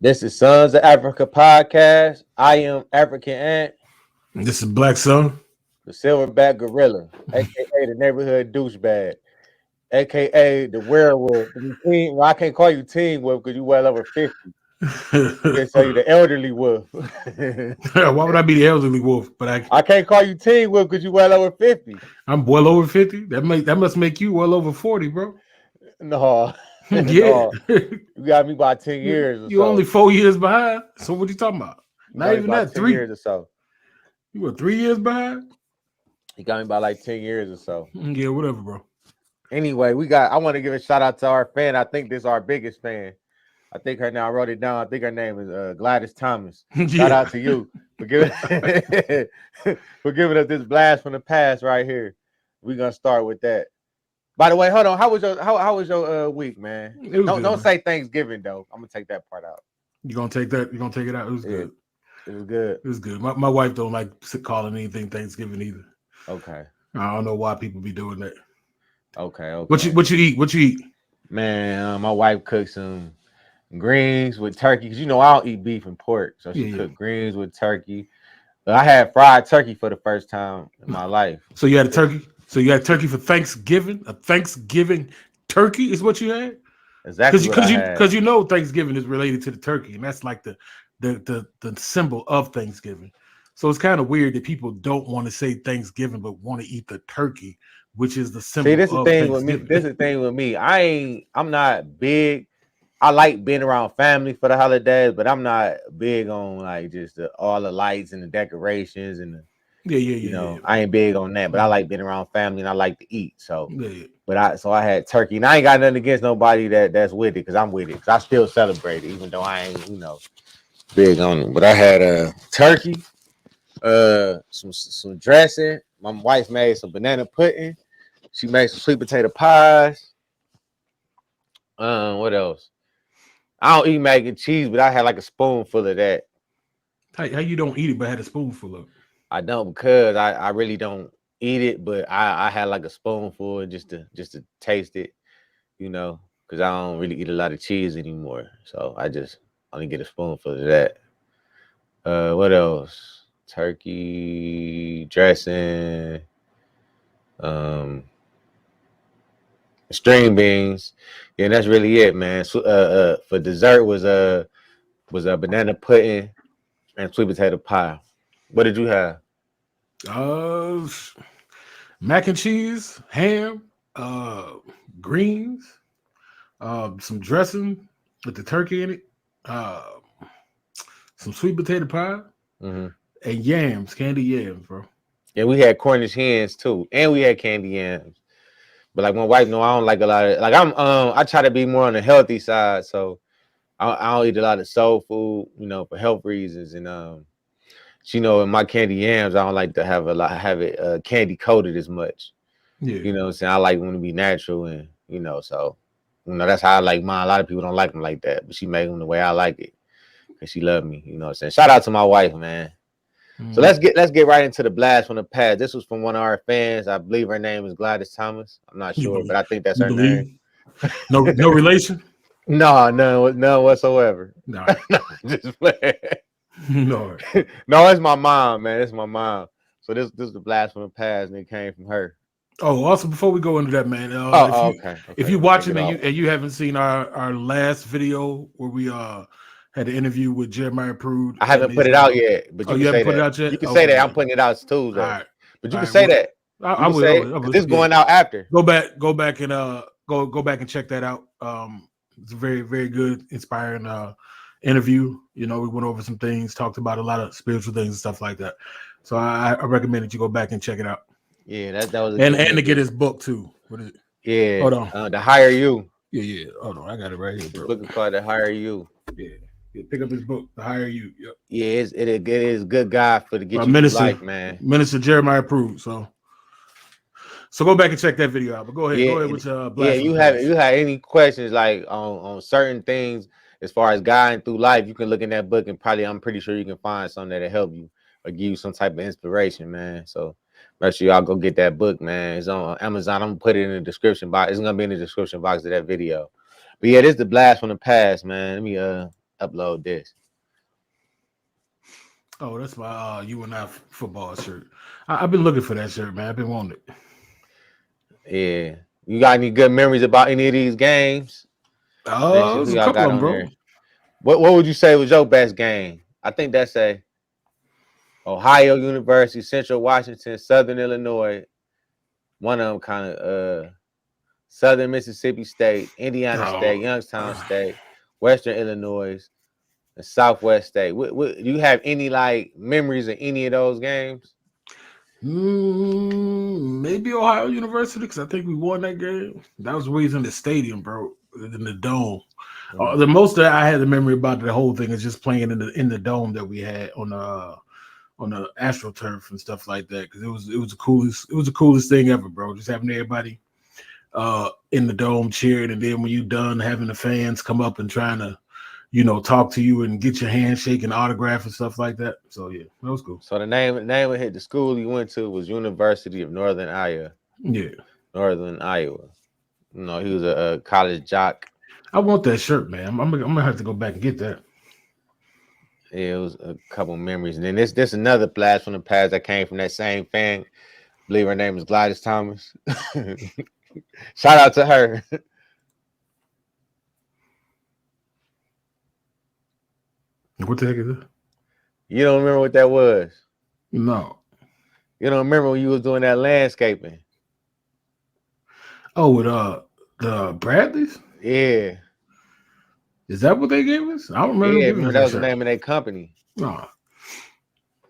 This is Sons of Africa podcast. I am African Ant, This is Black Sun. the silverback gorilla, aka the neighborhood douchebag, aka the werewolf. Well, I can't call you teen wolf because you well over 50. I can tell you the elderly wolf. Why would I be the elderly wolf? But I can't call you teen wolf because you well over 50. I'm well over 50. That must make you well over 40, bro. No, Yeah. no, you got me by 10 years or You so. only 4 years behind. So what you talking about? You Not got me even by that. 10 3 years or so. You were 3 years behind? You got me by like 10 years or so. Yeah, whatever, bro. Anyway, I want to give a shout out to our fan. I think this is our biggest fan. I think her now. I wrote it down. I think her name is Gladys Thomas. Shout out to you for giving for giving us this blast from the past right here. We're gonna start with that. By the way, hold on. How was your week, man? Don't say Thanksgiving though. I'm gonna take that part out. You gonna take that? You gonna take it out? It was good. It was good. It was good. My wife don't like calling anything Thanksgiving either. Okay. I don't know why people be doing that. Okay. What you eat? What you eat? Man, my wife cooked some greens with turkey because you know I don't eat beef and pork, so she cooked greens with turkey. But I had fried turkey for the first time in my life. So you had a turkey. So you had turkey for Thanksgiving. A Thanksgiving turkey is what you had. Exactly. Because you know Thanksgiving is related to the turkey, and that's like the symbol of Thanksgiving. So it's kind of weird that people don't want to say Thanksgiving but want to eat the turkey, which is the symbol. See, this is the thing with me. This is the thing with me. I'm not big. I like being around family for the holidays, but I'm not big on like just all the lights and the decorations and I ain't big on that, but I like being around family and I like to eat. So, I had turkey, and I ain't got nothing against nobody that's with it because I'm with it because I still celebrate it, even though I ain't big on it. But I had turkey, some dressing. My wife made some banana pudding. She made some sweet potato pies. What else? I don't eat mac and cheese, but I had like a spoonful of that. How you don't eat it, but had a spoonful of it? I don't because I really don't eat it, but I had like a spoonful just to taste it, because I don't really eat a lot of cheese anymore. So I just only get a spoonful of that. What else? Turkey dressing, string beans. Yeah, that's really it, man. So, for dessert was a banana pudding and sweet potato pie. What did you have? Mac and cheese, ham, greens, some dressing with the turkey in it, some sweet potato pie, and yams, candy yams, bro. Yeah, we had Cornish hens too, and we had candy yams. But like my wife, I don't like a lot of I try to be more on the healthy side, so I don't eat a lot of soul food, for health reasons. And in my candy yams, I don't like to have it candy coated as much. Yeah, what I'm saying? I like them to be natural, and so that's how I like mine. A lot of people don't like them like that, but she made them the way I like it because she loved me. What I'm saying? Shout out to my wife, man. So let's get right into the blast from the past. This was from one of our fans. I believe her name is Gladys Thomas. I'm not sure, but I think that's her name. No relation? No, none whatsoever. No, just playing. No, it's my mom, man. It's my mom. So this is the blast from the past, and it came from her. Oh, also before we go into that, man. Okay. If you're watching and you haven't seen our last video where we had an interview with Jeremiah Prude. I haven't put it out yet, but you haven't put it out yet. You can say that. I'm putting it out Tuesday. All right. But you can say that. I will. This is going out after. Go back and go back and check that out. It's a very, very good, inspiring interview. We went over some things, talked about a lot of spiritual things and stuff like that. So I recommend that you go back and check it out. Yeah, that was and to get his book too. What is it? Yeah. Hold on. The Higher You. Yeah. Hold on. I got it right here, bro. Book is called The Higher You. Yeah. Pick up his book, The Higher You. Yep. Yeah, it is good guide for the get you life, man. Minister Jeremiah Prude. So go back and check that video out. But go ahead with blast. You have any questions like on certain things as far as guiding through life, you can look in that book and I'm pretty sure you can find something that'll help you or give you some type of inspiration, man. So make sure y'all go get that book, man. It's on Amazon. I'm gonna put it in the description box. It's gonna be in the description box of that video. But yeah, this is the blast from the past, man. Let me upload this. Oh, that's my you and I football shirt. I've been looking for that shirt, man. I've been wanting it. Yeah. You got any good memories about any of these games? There's Who a y'all couple got of them, on bro. there? What would you say was your best game? I think that's a Ohio University, Central Washington, Southern Illinois. One of them kind of Southern Mississippi State, Indiana State, Oh, Youngstown State, Western Illinois, and Southwest State. Do you have any like memories of any of those games? Maybe Ohio University, because I think we won that game. That was always in the stadium, bro, in the dome. The most that I had the memory about the whole thing is just playing in the dome that we had on the AstroTurf and stuff like that. Because it was the coolest thing ever, bro. Just having everybody in the dome cheering, and then when you done, having the fans come up and trying to, talk to you and get your handshake and autograph and stuff like that. So yeah, that was cool. So the name of the school you went to was University of Northern Iowa. Yeah, Northern Iowa. He was a college jock. I want that shirt, man. I'm gonna have to go back and get that. Yeah, it was a couple memories, and then this another blast from the past that came from that same fan. I believe her name is Gladys Thomas. Shout out to her. What the heck is it? You don't remember what that was? No. You don't remember when you was doing that landscaping? Oh, with the Bradleys? Yeah. Is that what they gave us? I don't remember. Yeah, remember that was the name of their company. No.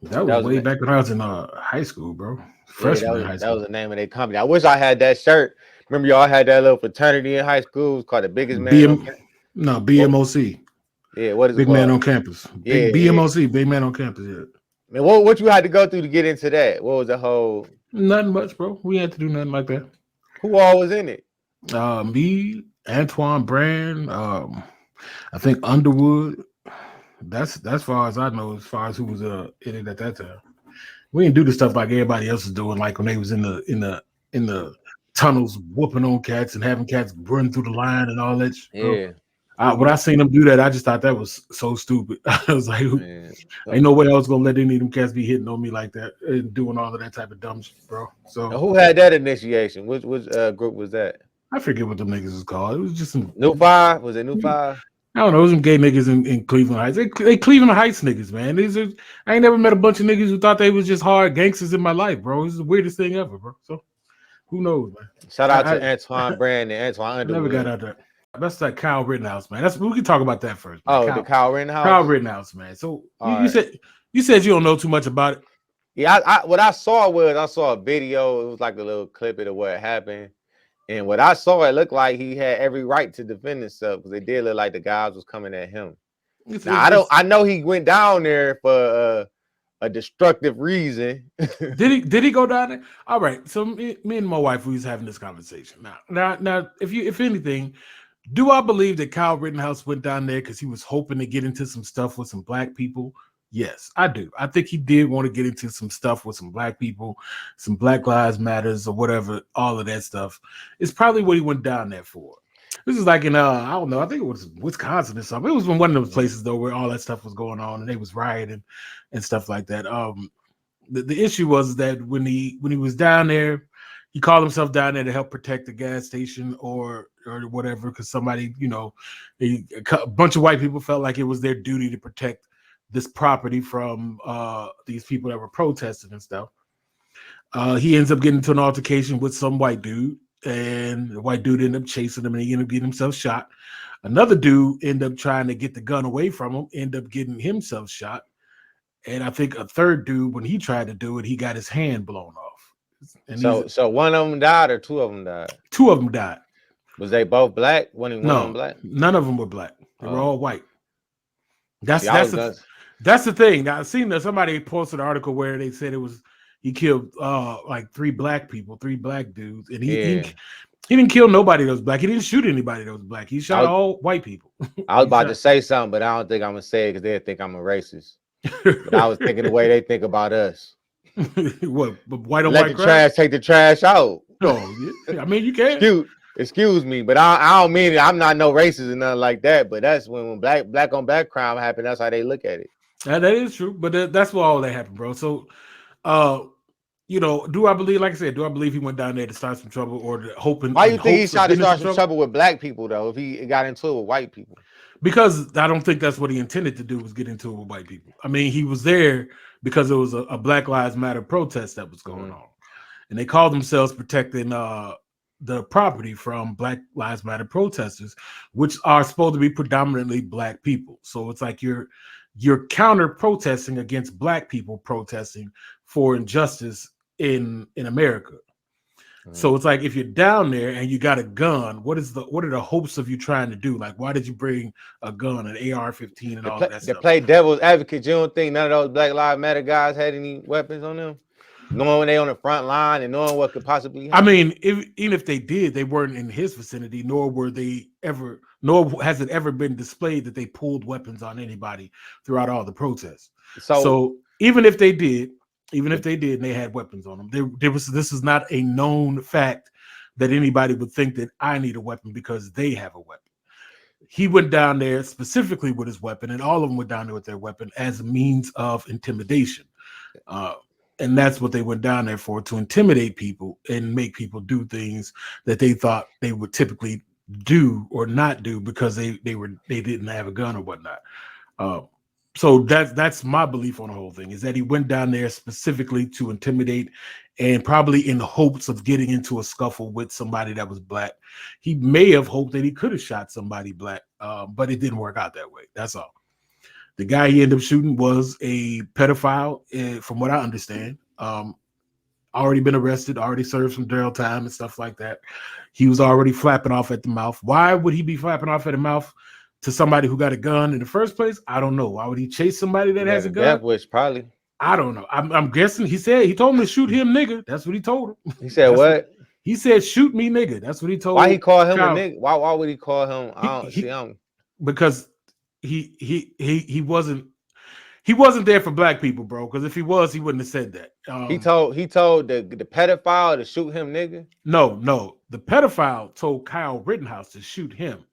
That was way back when I was in high school, bro. Freshman in high school. That was the name of their company. I wish I had that shirt. Remember y'all had that little fraternity in high school? It was called the Biggest Man. BMOC. Yeah, what is it Big called? Man on Campus. BMOC, Big Man on Campus, yeah. Man, what you had to go through to get into that? What was the whole? Nothing much, bro. We had to do nothing like that. Who all was in it? Me, Antoine Brand, I think Underwood. That's as far as I know, as far as who was in it at that time. We didn't do the stuff like everybody else was doing, like when they was in the tunnels whooping on cats and having cats run through the line and all that shit, bro. Yeah. When I seen them do that, I just thought that was so stupid. I was like, ain't no way I was gonna let any of them cats be hitting on me like that and doing all of that type of dumb shit, bro. So now, who had that initiation? Which group was that? I forget what them niggas was called. It was just some New Five. Was it New Five? I don't know. It was some gay niggas in Cleveland Heights. They Cleveland Heights niggas, man. I ain't never met a bunch of niggas who thought they was just hard gangsters in my life, bro. This is the weirdest thing ever, bro. So who knows, man? Shout out to Antoine Brand and Antoine Underwood. Never got out there. That's like Kyle Rittenhouse, man. We can talk about that first. Man. The Kyle Rittenhouse. Kyle Rittenhouse, man. So you said you don't know too much about it. Yeah, what I saw a video. It was like a little clip of what happened. And what I saw, it looked like he had every right to defend himself because it did look like the guys was coming at him. I know he went down there for a destructive reason. Did he go down there? All right. So me and my wife, we was having this conversation. Now, if anything, do I believe that Kyle Rittenhouse went down there because he was hoping to get into some stuff with some black people? Yes, I do. I think he did want to get into some stuff with some black people, some Black Lives Matters or whatever, all of that stuff. It's probably what he went down there for. This is like in I don't know, I think it was Wisconsin or something. It was in one of those places though where all that stuff was going on and they was rioting and stuff like that. The issue was that when he was down there, he called himself down there to help protect the gas station or whatever, because somebody, a bunch of white people felt like it was their duty to protect this property from these people that were protesting and stuff. He ends up getting into an altercation with some white dude, and the white dude ended up chasing him, and he ended up getting himself shot. Another dude ended up trying to get the gun away from him, ended up getting himself shot. And I think a third dude, when he tried to do it, he got his hand blown off. And so one of them died or two of them died? Two of them died. Was they both black? One of them black? None of them were black. They were all white. That's the thing. Now I seen that somebody posted an article where they said he killed like three black dudes, and he didn't kill nobody that was black. He didn't shoot anybody that was black. He shot all white people. I was about to say something, but I don't think I'm gonna say it because they think I'm a racist. But I was thinking the way they think about us. What? White on Let white the trash take the trash out. No, I mean you can. Dude, Excuse me, but I don't mean it. I'm not no racist or nothing like that. But that's when black on black crime happen. That's how they look at it. That is true, but that's what all that happened, bro. So, uh, do I believe, like I said, do I believe he went down there to start some trouble or hoping Why in you think he hopes of tried to getting into start some trouble? trouble with black people though? If he got into it with white people, Because I don't think that's what he intended to do was get into it with white people. I mean, he was there because it was a Black Lives Matter protest that was going on, and they called themselves protecting the property from Black Lives Matter protesters, which are supposed to be predominantly black people. So it's like you're counter protesting against black people protesting for injustice in America. So it's like if you're down there and you got a gun, what are the hopes of you trying to do? Like, why did you bring a gun, an AR-15, and all of that to stuff? play devil's advocate, you don't think none of those Black Lives Matter guys had any weapons on them? Knowing when they on the front line and knowing what could possibly happen. I mean, even if they did, they weren't in his vicinity, nor has it ever been displayed that they pulled weapons on anybody throughout all the protests. So even if they did, and they had weapons on them, this is not a known fact that anybody would think that I need a weapon because they have a weapon. He went down there specifically with his weapon, and all of them went down there with their weapon as a means of intimidation. And that's what they went down there for, to intimidate people and make people do things that they thought they would typically do or not do because they didn't have a gun or whatnot. So that's my belief on the whole thing, is that he went down there specifically to intimidate and probably in hopes of getting into a scuffle with somebody that was black. He may have hoped that he could have shot somebody black, but it didn't work out that way. That's all. The guy he ended up shooting was a pedophile, from what I understand. Already been arrested, already served some jail time and stuff like that. He was already flapping off at the mouth. Why would he be flapping off at the mouth to somebody who got a gun in the first place? I don't know. Why would he chase somebody that has a gun? Death wish, probably. I don't know. I'm guessing he told him to shoot him, nigga. That's what he told him. He said what? He said, shoot me, nigga. That's what he told. Why he called him a nigga? Why would he call him? I don't see him. Because he wasn't there for black people, bro. Because if he was, he wouldn't have said that. He told the pedophile to shoot him, nigga. No. The pedophile told Kyle Rittenhouse to shoot him.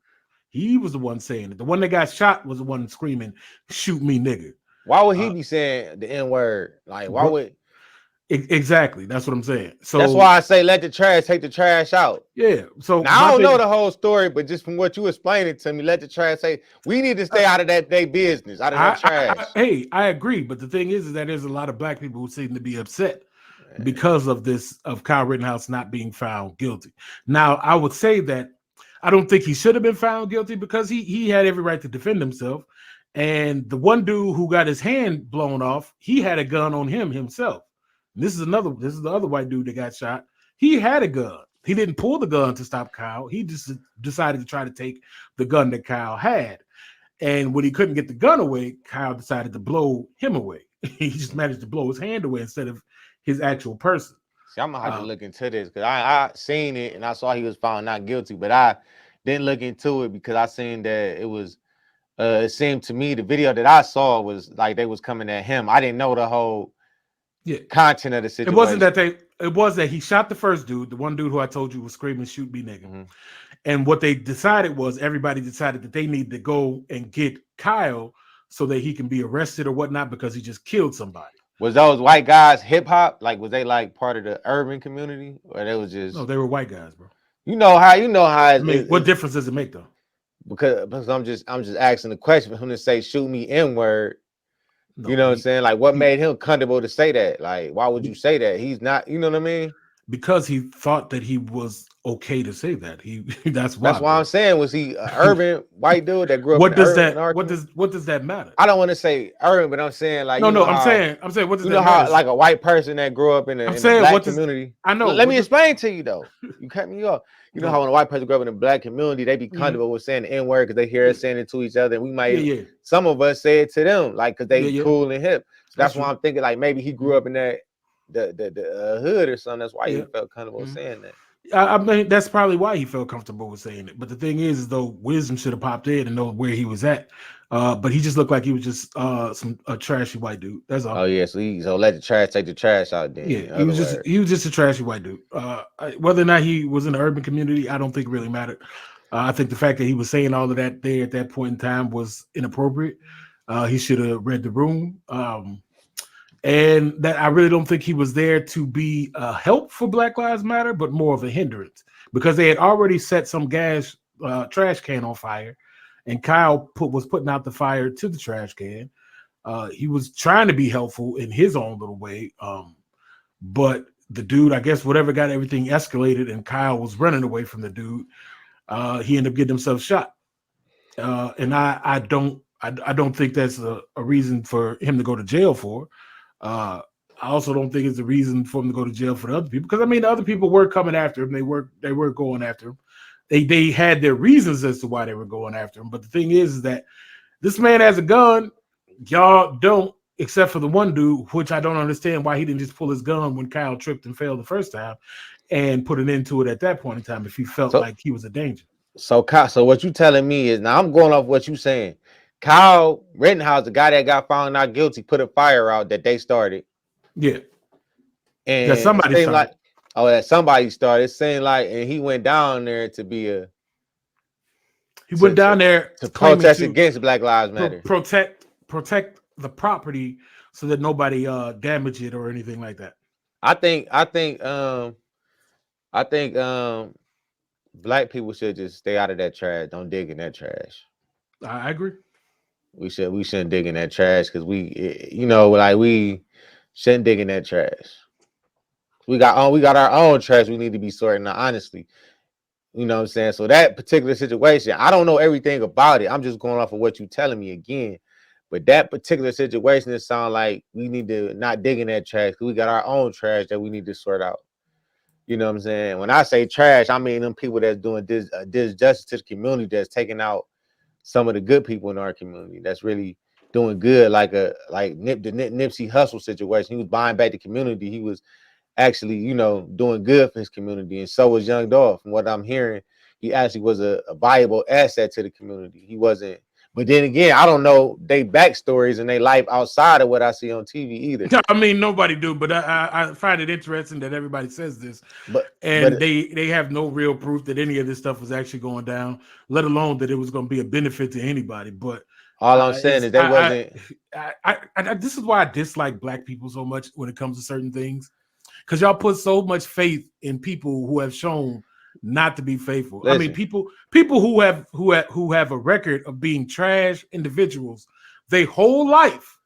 He was the one saying it. The one that got shot was the one screaming, "Shoot me, nigga." Why would he be saying the N-word? Like, why would? Exactly. That's what I'm saying. So that's why I say let the trash take the trash out. Yeah. So now I don't know the whole story, but just from what you explained it to me, let the trash say we need to stay out of that day business, out of that trash. I agree, but the thing is that there's a lot of black people who seem to be upset because of this, of Kyle Rittenhouse not being found guilty. Now, I would say that I don't think he should have been found guilty because he had every right to defend himself. And the one dude who got his hand blown off, he had a gun on him himself. This is the other white dude that got shot. He had a gun. He didn't pull the gun to stop Kyle. He just decided to try to take the gun that Kyle had. And when he couldn't get the gun away, Kyle decided to blow him away. He just managed to blow his hand away instead of his actual person. See, I'm gonna have to look into this because I seen it and I saw he was found not guilty, but I didn't look into it because I seen that it was. It seemed to me the video that I saw was like they was coming at him. I didn't know the whole content of the situation. It wasn't that it was that he shot the first dude, the one dude who I told you was screaming, "Shoot me, nigga." Mm-hmm. And what they decided was everybody decided that they need to go and get Kyle so that he can be arrested or whatnot because he just killed somebody. Was those white guys hip hop? Like, was they like part of the urban community, or they was just? No, they were white guys, bro. You know how. I mean, what difference does it make though? Because I'm just asking the question for him to say "shoot me N-word." No, you know what I'm saying? Like, what made him comfortable to say that? Like, why would you say that? He's not. You know what I mean? Because he thought that he was okay to say that. That's why. That's why I'm saying, was he an urban white dude that grew up? What does that matter? I don't want to say urban, but I'm saying like I'm saying what does that matter? How like a white person that grew up in a black community. I know. Let me explain to you though. You cut me off. You know how when a white person grew up in a black community, they be comfortable with saying the N-word because they hear us saying it to each other, and we might some of us say it to them like because they cool and hip. So that's why I'm thinking like maybe he grew up in that the hood or something. That's why he felt comfortable saying that. I mean, that's probably why he felt comfortable with saying it. But the thing is though, wisdom should have popped in and know where he was at. But he just looked like he was just some a trashy white dude. That's Oh all. yeah, so let the trash take the trash out. Then, Yeah, in other words, he was just a trashy white dude. Whether or not he was in the urban community, I don't think really mattered. I think the fact that he was saying all of that there at that point in time was inappropriate. He should have read the room. And that I really don't think he was there to be a help for Black Lives Matter, but more of a hindrance because they had already set some gas trash can on fire, and Kyle was putting out the fire to the trash can. He was trying to be helpful in his own little way, but the dude, I guess, whatever got everything escalated, and Kyle was running away from the dude. He ended up getting himself shot, and I don't think that's a reason for him to go to jail for. Uh, I also don't think it's a reason for him to go to jail for the other people because I mean the other people were coming after him. They were going after him. They had their reasons as to why they were going after him. But the thing is that this man has a gun. Y'all don't, except for the one dude, which I don't understand why he didn't just pull his gun when Kyle tripped and failed the first time and put an end to it at that point in time if he felt so like he was a danger. so what you telling me is now I'm going off what you saying. Kyle Rittenhouse, the guy that got found not guilty, put a fire out that they started, Yeah, because and it somebody seemed like started. that somebody started. It seemed like, and he went down there to be a He went to down there to claiming protest to against Black Lives Matter. protect the property so that nobody damage it or anything like that. I think I think I think black people should just stay out of that trash. Don't dig in that trash. I agree. We shouldn't dig in that trash because you know, like we shouldn't dig in that trash. We got our own trash we need to be sorting out, honestly. You know what I'm saying? So that particular situation, I don't know everything about it. I'm just going off of what you telling me again. But that particular situation, it sounds like we need to not dig in that trash because we got our own trash that we need to sort out. You know what I'm saying? When I say trash, I mean them people that's doing this justice to the community, that's taking out some of the good people in our community. That's really doing good, like Nipsey Hustle situation. He was buying back the community. He was actually, you know, doing good for his community, and so was Young Dog. From what I'm hearing, he actually was a valuable asset to the community. He wasn't. But then again, I don't know they backstories and they life outside of what I see on TV either. I mean, nobody do, but I find it interesting that everybody says this, But and but they have no real proof that any of this stuff was actually going down, let alone that it was going to be a benefit to anybody. But all I'm saying it's is they wasn't. this is why I dislike black people so much when it comes to certain things because y'all put so much faith in people who have shown not to be faithful. I mean, Listen, people who have a record of being trash individuals their whole life,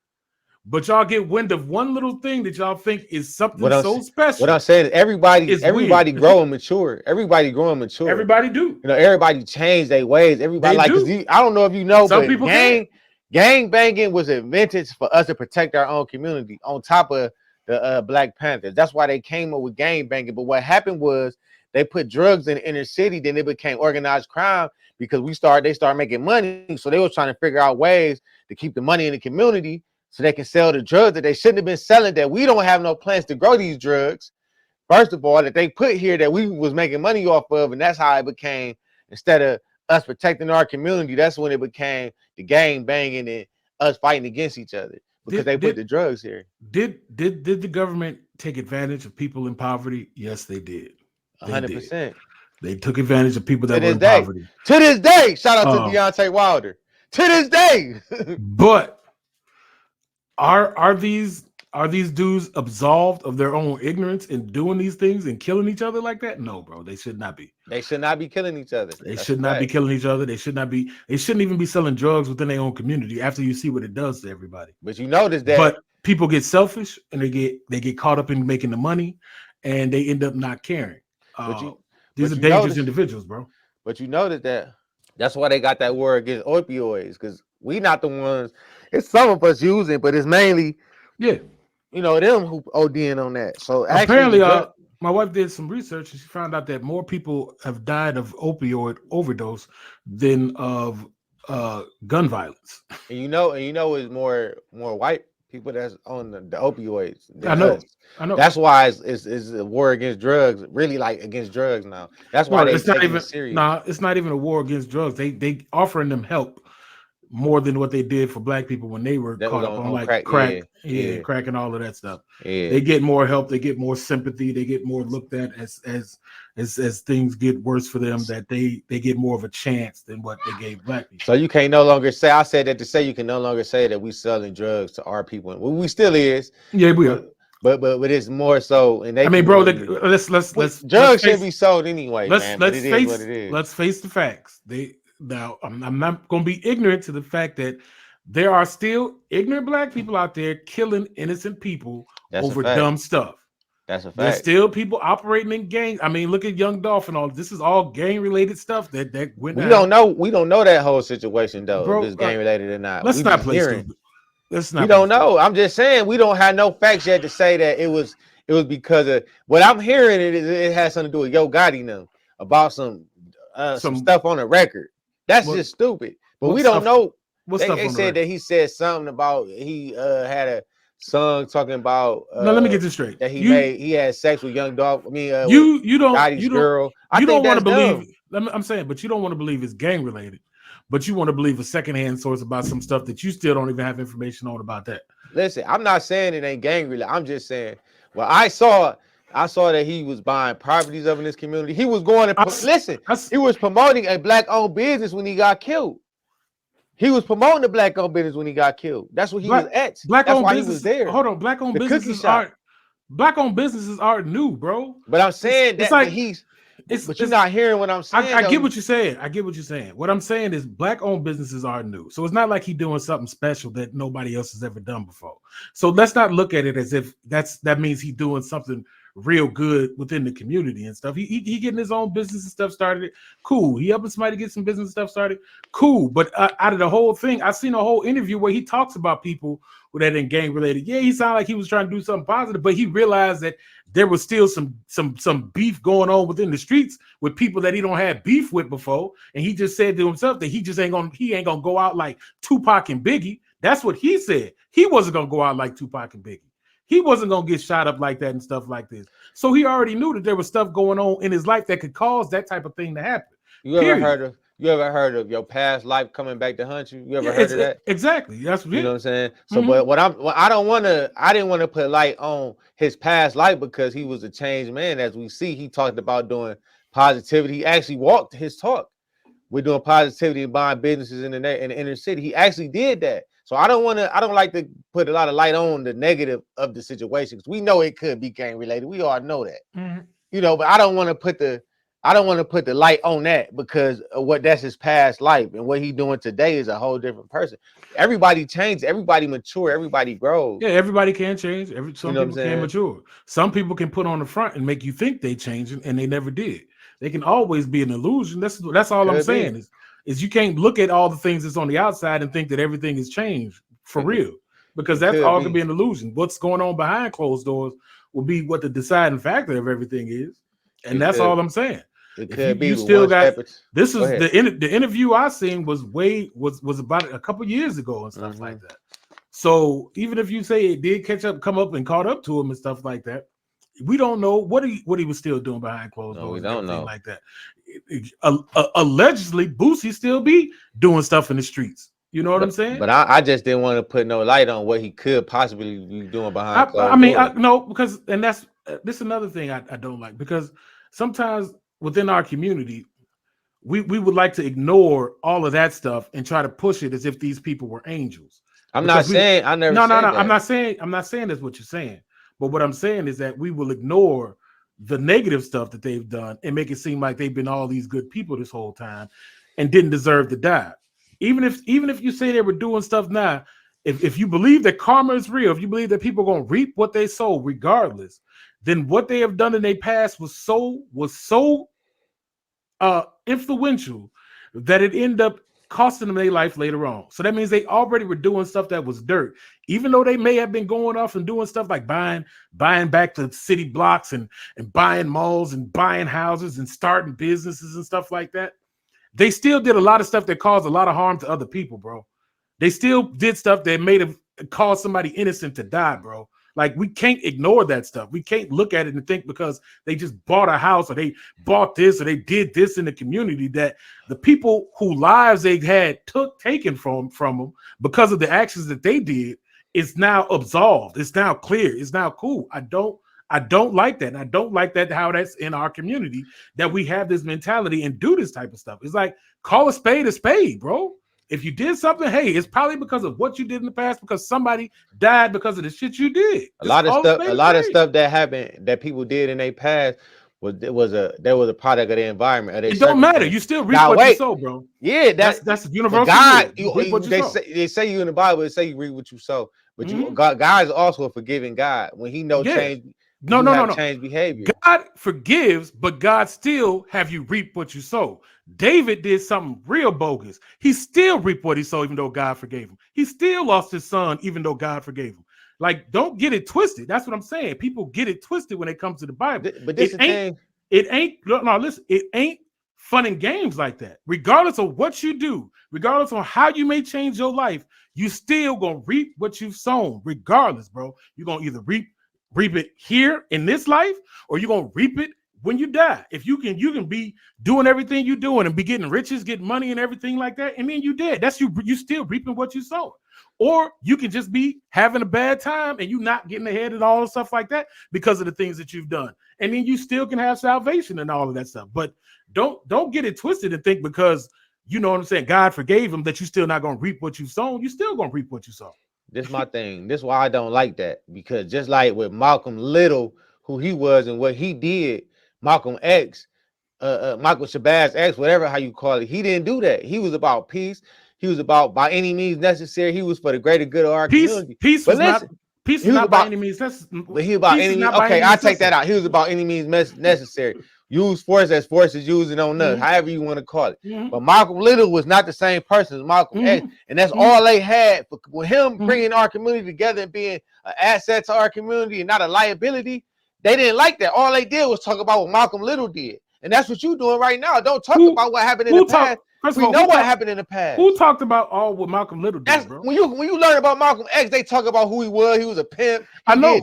but y'all get wind of one little thing that y'all think is something what I'm so what I'm special. saying is It's weird. everybody growing mature. Everybody growing mature. Everybody do. You know, everybody changed their ways. Everybody They like, cause do. I don't know if you know, Some but people can. gang banging was invented for us to protect our own community. On top of the Black Panthers, that's why they came up with gang banging. But what happened was they put drugs in the inner city, then it became organized crime because they started making money. So they were trying to figure out ways to keep the money in the community so they can sell the drugs that they shouldn't have been selling. That we don't have no plans to grow these drugs. First of all, that they put here that we was making money off of, and that's how it became. Instead of us protecting our community, that's when it became the gang banging and us fighting against each other because Did they put did the drugs here. did the government take advantage of people in poverty? Yes, they did. They did. 100%. They took advantage of people To that were this in day. poverty. To this day. Shout out to Um, Deontay Wilder. To this day. but are these dudes absolved of their own ignorance in doing these things and killing each other like that? No, bro, they should not be. They should not be killing each other. They That's a should not be fact. killing each other. They should not be. They shouldn't even be selling drugs within their own community. After you see what it does to everybody, But you notice that. but people get selfish and they get caught up in making the money, and they end up not caring. But Uh, you these are you dangerous notice. individuals, bro. But you notice that. That's why they got that war against opioids because we not the ones. It's some of us using, but it's mainly Yeah. them who ODing on that. So actually, the Apparently, drug. my wife did some research and she found out that more people have died of opioid overdose than of gun violence. And you know, it's more white. people that's on the opioids I than know, us. I know. That's why it's a war against drugs, really like against drugs now. That's No, why they it's not taking it even. serious. Nah, it's not even a war against drugs. They offering them help more than what they did for black people when they were That was caught up on on like crack. crack, Yeah, yeah, yeah, crack and all of that stuff. yeah. They get more help, they get more sympathy, they get more looked at as things get worse for them, that they get more of a chance than what they gave black people. So you can't no longer say. I said that to say you can no longer say that we selling drugs to our people. Well, we still is, Yeah, we are. but but it's more so in I their mean, bro, community. let's Drugs shouldn't face be sold anyway, man. But it is what it is. let's face the facts. They now I'm not gonna be ignorant to the fact that there are still ignorant black people out there killing innocent people That's a over fact. dumb stuff. That's a There's fact. still people operating in gangs. I mean, look at Young Dolph and all. This is all gang related stuff that went We don't down, know. We don't know that whole situation though, if bro. it's gang related or not. Let's We not just play hearing. stupid. Let's We not play don't stupid. know. I'm just saying we don't have no facts yet to say that it was because of what I'm hearing. It has something to do with Yo Gotti now about some Some stuff on the record. That's what just stupid. But what we don't stuff? know. What They, stuff they on the said record? that he said something about he had a song talking about No, let me get this straight. that he had sex with Young Dolph. I mean with You don't Gotti's girl. I think want to that's believe. dumb. I'm saying, but you don't want to believe it's gang related. But you want to believe a secondhand source about some stuff that you still don't even have information on about that. Listen, I'm not saying it ain't gang related. I'm just saying, well, I saw that he was buying properties up in this community. He was going I, to listen. I, He was promoting a black-owned business when he got killed. He was promoting the black-owned business when he got killed. That's what he was at. black That's owned why he was businesses. there. Hold on, The cookie shop. black owned businesses aren't new, bro. But I'm saying It's that, like but you're it's not hearing what I'm saying I get though. what you're saying. I get what you're saying. What I'm saying is black owned businesses are new. So it's not like he's doing something special that nobody else has ever done before. So let's not look at it as if that means he's doing something real good within the community and stuff. He getting his own business and stuff started. Cool. He helping somebody get some business stuff started. Cool. But out of the whole thing, I've seen a whole interview where he talks about people that in gang related. Yeah, he sounded like he was trying to do something positive, but he realized that there was still some beef going on within the streets with people that he don't have beef with before, and he just said to himself that he ain't gonna go out like Tupac and Biggie. That's what he said. He wasn't gonna go out like Tupac and Biggie. He wasn't gonna get shot up like that and stuff like this. So he already knew that there was stuff going on in his life that could cause that type of thing to happen. You ever Period. heard of your past life coming back to hunt you? You ever Yeah, heard of that? exactly. That's You know what it. I'm saying? So, Mm-hmm. but I didn't want to put light on his past life because he was a changed man. As we see, he talked about doing positivity. He actually walked his talk. We're doing positivity and buying businesses in the inner city. He actually did that. So I don't like to put a lot of light on the negative of the situation because we know it could be gang related. We all know that. Mm-hmm. But I don't want to put the light on that because of what that's his past life and what he doing today is a whole different person. Everybody changes, everybody mature, everybody grows. Yeah, everybody can change. You Some know what I'm people can saying? mature. Some people can put on the front and make you think they changing, and they never did. They can always be an illusion. That's all I'm Could be. saying is you can't look at all the things that's on the outside and think that everything has changed for It, real, because it that's could all could be. be an illusion. What's going on behind closed doors will be what the deciding factor of everything is, and It that's all could. I'm saying. It If could be you with still one got step. this Go is ahead. the interview I seen was about a couple years ago and stuff like Mm-hmm. that. So even if you say it did come up and caught up to him and stuff like that, we don't know what he was still doing behind closed No, we doors and don't everything know. like that. Allegedly, Boosie still be doing stuff in the streets. You know what I'm But saying? but I just didn't want to put no light on what he could possibly be doing behind closed doors. No, because and that's this is another thing I don't like, because sometimes within our community we would like to ignore all of that stuff and try to push it as if these people were angels. I'm not Because we saying I never no, said that. I'm not saying that's what you're saying. But what I'm saying is that we will ignore the negative stuff that they've done and make it seem like they've been all these good people this whole time and didn't deserve to die. Even if you say they were doing stuff now, if you believe that karma is real, if you believe that people are going to reap what they sow regardless, then what they have done in their past was so influential that it ended up costing them their life later on. So that means they already were doing stuff that was dirt, even though they may have been going off and doing stuff like buying back the city blocks and buying malls and buying houses and starting businesses and stuff like that. They still did a lot of stuff that caused a lot of harm to other people, bro. They still did stuff that made cause somebody innocent to die, bro. Like, we can't ignore that stuff. We can't look at it and think because they just bought a house or they bought this or they did this in the community that the people whose lives they had taken from them because of the actions that they did is now absolved. It's now clear. It's now cool. I don't like that. And I don't like that how that's in our community, that we have this mentality and do this type of stuff. It's like, call a spade, bro. If you did something, hey, it's probably because of what you did in the past, because somebody died because of the shit you did. A lot of stuff that happened that people did in their past there was a product of the environment. It don't matter. You still reap what you sow, bro. Yeah, that's universal. God, they say you in the Bible, they say you reap what you sow. But God is also a forgiving God when He knows change. No. Change behavior. God forgives, but God still have you reap what you sow. David did something real bogus. He still reaped what he sowed, even though God forgave him. He still lost his son, even though God forgave him. Like, don't get it twisted. That's what I'm saying. People get it twisted when it comes to the Bible. But this thing. Listen, it ain't fun and games like that. Regardless of what you do, regardless of how you may change your life, you still gonna reap what you've sown. Regardless, bro, you're gonna either reap it here in this life, or you're gonna reap it when you die. If you can be doing everything you're doing and be getting riches, getting money and everything like that, and then you dead. That's you still reaping what you sowed. Or you can just be having a bad time and you not getting ahead and all the stuff like that because of the things that you've done. And then you still can have salvation and all of that stuff. But don't get it twisted and think because, you know what I'm saying, God forgave him, that you still not going to reap what you sown. You still going to reap what you sow. This is my thing. This is why I don't like that. Because just like with Malcolm Little, who he was and what he did, Malcolm X, Michael Shabazz X, whatever how you call it, he didn't do that. He was about peace. He was about by any means necessary. He was for the greater good of our community. Peace was not by any means necessary. But he about any means. Okay, I take that out. He was about any means necessary. Use force as force is using on us, however you want to call it. But Malcolm Little was not the same person as Malcolm X, and that's all they had. With him bringing our community together and being an asset to our community and not a liability, they didn't like that. All they did was talk about what Malcolm Little did, and that's what you're doing right now. Don't talk about what happened in the past. We know what happened in the past. Who talked about all what Malcolm Little did, bro? When you learn about Malcolm X, they talk about who he was. He was a pimp. I know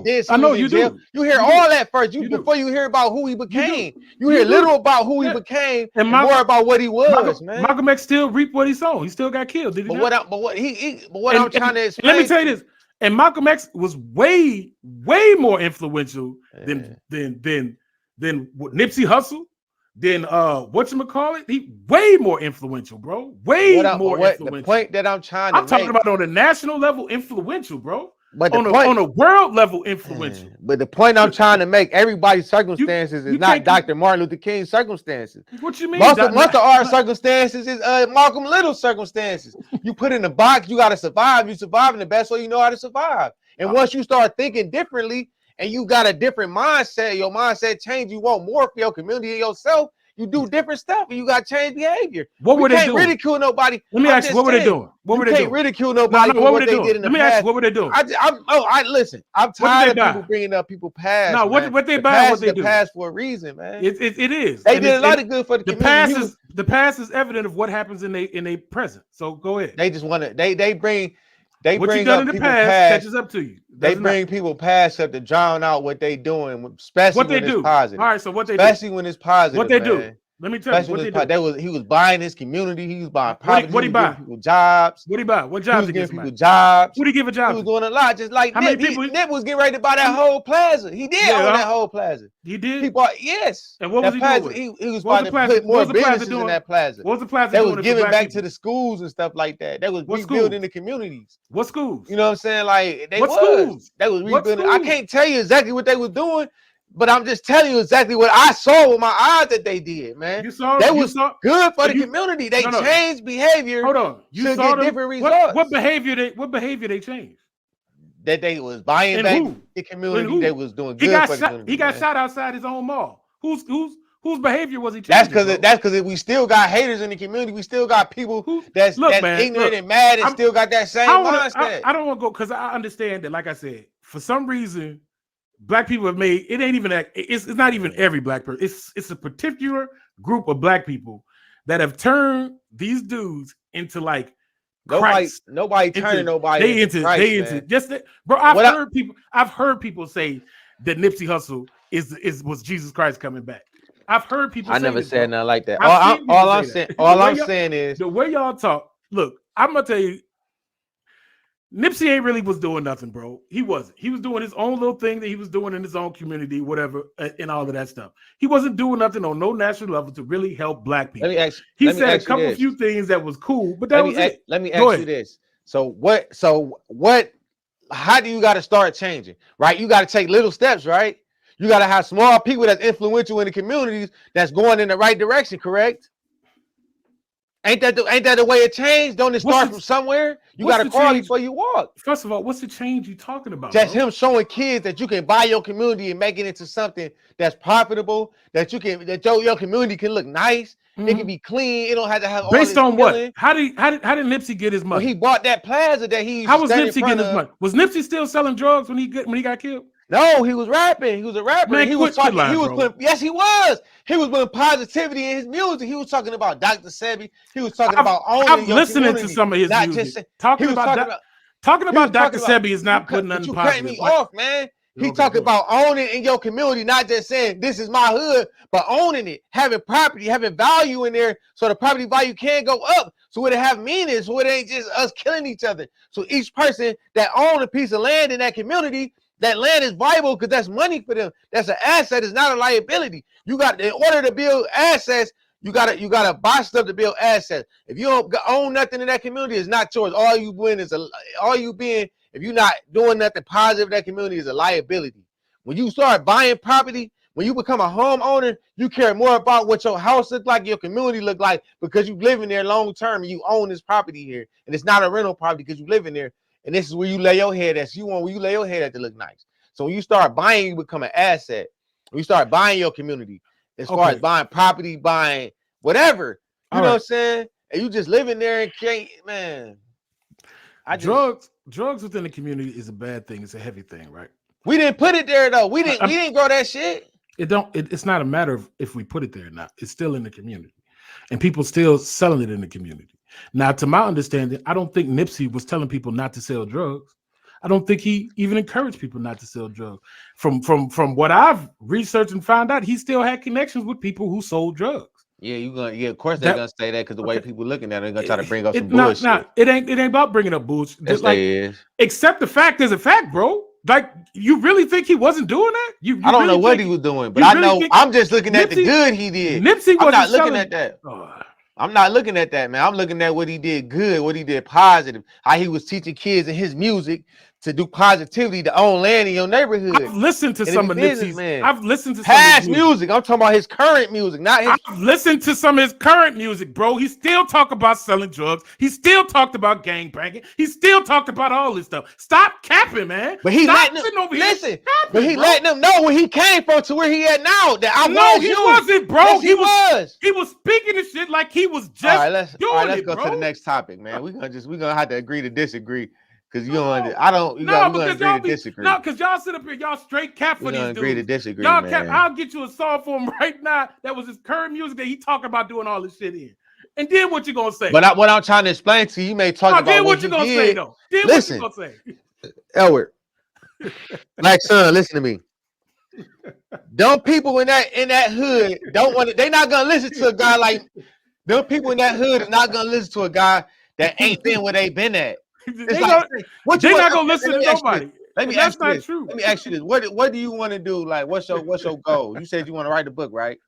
you do. You hear all that first. Before you hear about who he became. You hear little about who he became and more about what he was, man. Malcolm X still reaped what he sowed. He still got killed, did he? But what I'm trying to explain. Let me tell you this. And Malcolm X was way more influential than Nipsey Hussle. Then whatchamacallit? He way more influential, bro. Way more influential. The point that I'm talking about on a national level, influential, bro. But on a world level, influential. But the point I'm trying to make, everybody's circumstances is not Dr. Martin Luther King's circumstances. What you mean? Most of our circumstances is Malcolm Little's circumstances. You put in a box, you got to survive. You survive in the best way you know how to survive. And once you start thinking differently, and you got a different mindset, your mindset change, you want more for your community and yourself, you do different stuff and you got to change behavior. What were they doing? Ridicule nobody. Let me ask you, what were they doing? What were they doing? You can't ridicule nobody for what they did in the past. Let me ask you, what were they doing? Listen, I'm tired of people bringing up people's past. No, what they buy, what they do. The past for a reason, man. It is. They did a lot of good for the community. The past is evident of what happens in a present. So go ahead. They just want to, they bring what you done in the past catches up to you. They bring people past up to drown out what they doing, especially when it's positive. All right, so what they do. Especially when it's positive. What they do. Let me tell you what they do. He was buying his community. He was buying property. What he buy? People jobs. What he buy? What jobs he he giving people jobs? Who did he give a job? He was doing a lot, just like Nip. Nip was getting ready to buy that whole plaza. He did own that whole plaza. He did. Yes. And what was he doing? He was about to put more businesses in that plaza. What was the plaza doing? They was giving back to the schools and stuff like that. They was rebuilding the communities. What schools? You know what I'm saying? Like they schools? They was rebuilding. I can't tell you exactly what they was doing. But I'm just telling you exactly what I saw with my eyes that they did, man. You saw that was good for the community. They changed behavior. Hold on, you saw different results. What behavior they changed? That they was buying back the community. They was doing good for the community. He got shot outside his own mall. Whose behavior was he changing? That's because we still got haters in the community. We still got people that's ignorant and mad and still got that same mindset. I don't want to go because I understand that. Like I said, for some reason, Black people have made it ain't even that. It's not even every Black person. It's a particular group of Black people that have turned these dudes into like Christ. Nobody turning nobody into Christ, they man. into just that, bro. I've heard people say that Nipsey Hussle was Jesus Christ coming back. I've heard people. I say never this, said bro. nothing like that. All I'm saying is the way y'all talk. Look, I'm gonna tell you, Nipsey ain't really was doing nothing, bro. He wasn't. He was doing his own little thing that he was doing in his own community, whatever, and all of that stuff. He wasn't doing nothing on no national level to really help black people. He said a couple few things that was cool, but that was it. Let me ask you this. So what? How do you got to start changing? Right? You got to take little steps, right? You got to have small people that's influential in the communities that's going in the right direction, correct? Ain't that the way it changed? Don't it start from somewhere? You got to crawl before you walk. First of all, what's the change you talking about? Just him showing kids that you can buy your community and make it into something that's profitable, that your community can look nice. Mm-hmm. It can be clean. It don't have to have based all this on what? How did Nipsey get his money? Well, he bought that plaza that he. How was Nipsey getting his money? Was Nipsey still selling drugs when he got killed? No, he was rapping. He was a rapper. Man, he was talking. Yes, he was. He was putting positivity in his music. He was talking about Dr. Sebi. He was talking about owning your listening community, to some of his music. Talking about Dr. Sebi is not putting nothing positive. You cut me off, man. He talking about owning in your community, not just saying this is my hood, but owning it, having property, having value in there, so the property value can go up. So it have meaning, so it ain't just us killing each other. So each person that own a piece of land in that community, that land is viable because that's money for them. That's an asset. It's not a liability. You got, in order to build assets, you gotta buy stuff to build assets. If you don't own nothing in that community, it's not yours. If you're not doing nothing positive in that community, is a liability. When you start buying property, when you become a homeowner, you care more about what your house look like, your community look like, because you live in there long term and you own this property here, and it's not a rental property because you live in there. And this is where you lay your head at. Where you lay your head at to look nice. So when you start buying, you become an asset. When you start buying your community, as far as buying property, buying whatever, you know what I'm saying? And you just live in there and can't, man. Drugs within the community is a bad thing. It's a heavy thing, right? We didn't put it there though. We didn't grow that shit. It's not a matter of if we put it there or not. It's still in the community, and people still selling it in the community. Now, to my understanding, I don't think Nipsey was telling people not to sell drugs. I don't think he even encouraged people not to sell drugs. From what I've researched and found out, he still had connections with people who sold drugs. Yeah, of course they're gonna say that because the way people looking at it, they're gonna try to bring up some bullshit. It ain't about bringing up bullshit. Yes, like, except the fact is a fact, bro. Like, you really think he wasn't doing that? I don't know what he was doing, but I know I'm just looking at the good he did. Nipsey I'm not looking at that. I'm not looking at that, man. I'm looking at what he did good, what he did positive, how he was teaching kids in his music to do positivity, to own land in your neighborhood. I've listened to some of Nipsey's. I've listened to past music. I'm talking about his current music, not his. I've listened to some of his current music, bro. He still talk about selling drugs. He still talked about gang banging. He still talked about all this stuff. Stop capping, man. But he letting them know where he came from to where he at now. He wasn't, bro. Yes, he was speaking this shit like he was just let's go to the next topic, man. We're gonna have to agree to disagree. Because you don't, I don't. You got to agree to disagree. No, because y'all sit up here, y'all straight cap for these dudes. Agree to disagree, y'all man. Cap. I'll get you a song for him right now. That was his current music that he talking about doing all this shit in. And then what you gonna say? But what I'm trying to explain to you, you may talk about what you gonna say though. Then listen, what you gonna say? Elwood, like son, listen to me. Them people in that hood don't want to. They not gonna listen to a guy like them. People in that hood are not gonna listen to a guy that ain't been where they been at. They're not gonna listen to nobody. That's not true. Let me ask you this: what do you want to do? Like, what's your goal? You said you want to write a book, right?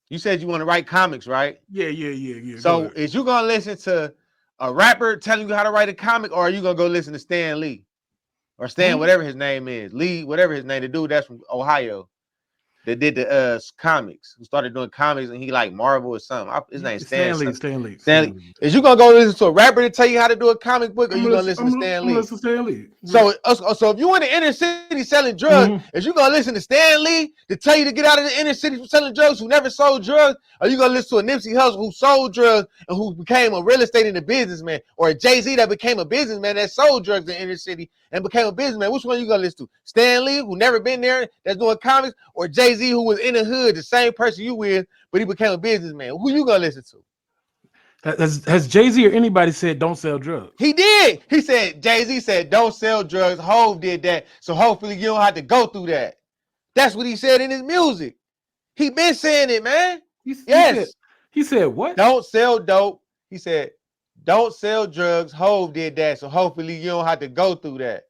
You said you want to write comics, right? Yeah. So, is you gonna listen to a rapper telling you how to write a comic, or are you gonna go listen to Stan Lee or Stan, whatever his name is, Lee, whatever his name, the dude that's from Ohio that did the comics, who started doing comics, and he like Marvel or something. His name's Stan Lee. Is you gonna go listen to a rapper to tell you how to do a comic book, or you gonna listen to Stan Lee? So if you in the inner city selling drugs, is you gonna listen to Stan Lee to tell you to get out of the inner city from selling drugs, who never sold drugs, or you gonna listen to a Nipsey Hussle who sold drugs and who became a real estate and a businessman, or a Jay-Z that became a businessman that sold drugs in the inner city and became a businessman? Which one you gonna listen to? Stan Lee, who never been there, that's doing comics, or Jay-Z, who was in the hood, the same person you with, but he became a businessman? Who you gonna listen to? Has Jay-Z or anybody said don't sell drugs? He did. He said, Jay-Z said, don't sell drugs. Hove did that. So hopefully you don't have to go through that. That's what he said in his music. He been saying it, man. Yes. He said what? Don't sell dope. He said, don't sell drugs. Hove did that. So hopefully you don't have to go through that.